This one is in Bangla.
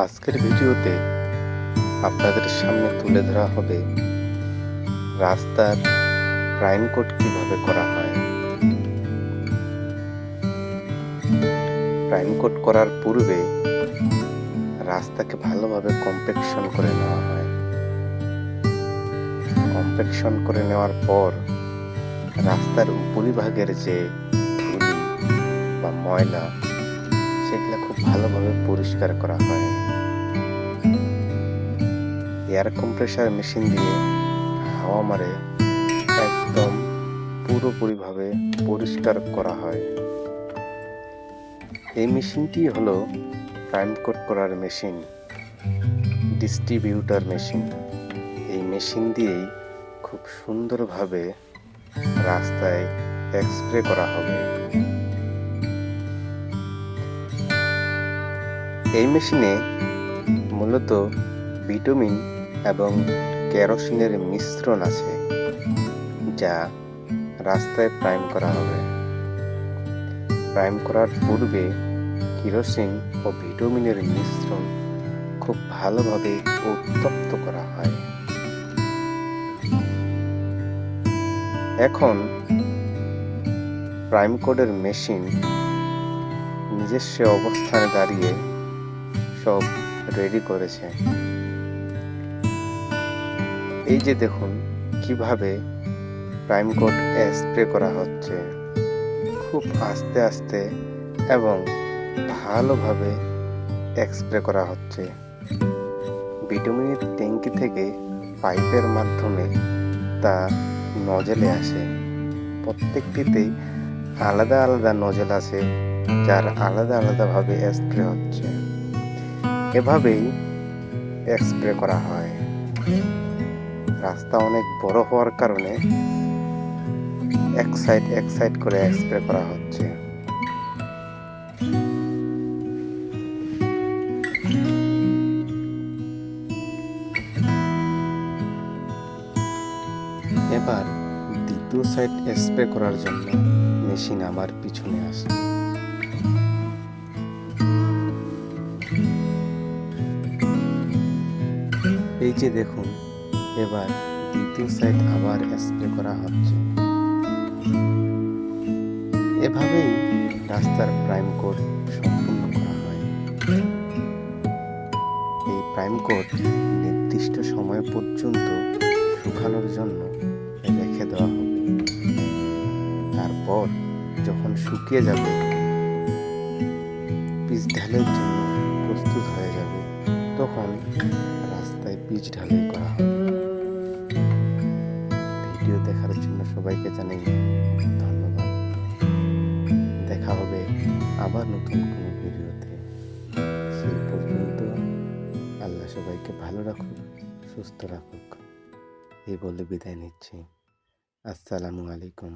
আজকের ভিডিওতে আপনাদের সামনে তুলে ধরা হবে রাস্তার প্রাইম কোট কিভাবে করা হয়। প্রাইম কোট করার পূর্বে রাস্তাকে ভালোভাবে কম্প্যাকশন করে নেওয়া হয়। কম্প্যাকশন করে নেওয়ার পর রাস্তার উপরিভাগের যে ধুলি বা ময়লা সেগুলো খুব ভালোভাবে পরিষ্কার করা হয়। এয়ার কম্প্রেসার মেশিন দিয়ে হাওয়া মারে একদম পুরোপুরিভাবে পরিষ্কার করা হয়। এই মেশিনটি হলো প্রাইম কোট করার মেশিন, ডিস্ট্রিবিউটার মেশিন। এই মেশিন দিয়েই খুব সুন্দরভাবে রাস্তায় স্প্রে করা হবে। এই মেশিনে মূলত ভিটামিন এবং কেরোসিনের মিশ্রণ আছে, যা রাস্তায় প্রাইম করা হবে। প্রাইম করার পূর্বে কেরোসিন ও ভিটামিনের মিশ্রণ খুব ভালোভাবে উত্তপ্ত করা হয়। এখন প্রাইম কোডের মেশিন নিজস্ব অবস্থানে দাঁড়িয়ে সব রেডি করেছে। এই যে দেখুন কিভাবে প্রাইম কোড স্প্রে করা হচ্ছে, খুব আস্তে আস্তে এবং ভালোভাবে স্প্রে করা হচ্ছে। ভিটামিনের ট্যাঙ্কি থেকে পাইপের মাধ্যমে তা নজলে আসে। প্রত্যেকটিতেই আলাদা আলাদা নজল আছে, যার আলাদা আলাদাভাবে স্প্রে হচ্ছে। এভাবেই স্প্রে করা হয়। রাস্তা অনেক বড় হওয়ার কারণে এক সাইড করে স্প্রে করা হচ্ছে। এবার দ্বিতীয় সাইড স্প্রে করার জন্য মেশিন আমার পিছনে আসে। এই যে দেখুন, এবার দ্বিতীয় সাইড আবার স্প্রে করা হচ্ছে। এভাবেই রাস্তার প্রাইম কোট সম্পূর্ণ করা হয়। এই প্রাইম কোট নির্দিষ্ট সময় পর্যন্ত শুকানোর জন্য রেখে দেওয়া হবে। তারপর যখন শুকিয়ে যাবে, পিচ ঢালের জন্য প্রস্তুত হয়ে যাবে, তখন রাস্তায় পিচ ঢালাই করা হবে। ভিডিও দেখার জন্য সবাইকে জানাই ধন্যবাদ। দেখা হবে আবার নতুন কোনো ভিডিওতে। সেই পর্যন্ত আল্লাহ সবাইকে ভালো রাখুক, সুস্থ রাখুক, এই বলে বিদায় নিচ্ছি। আসসালামু আলাইকুম।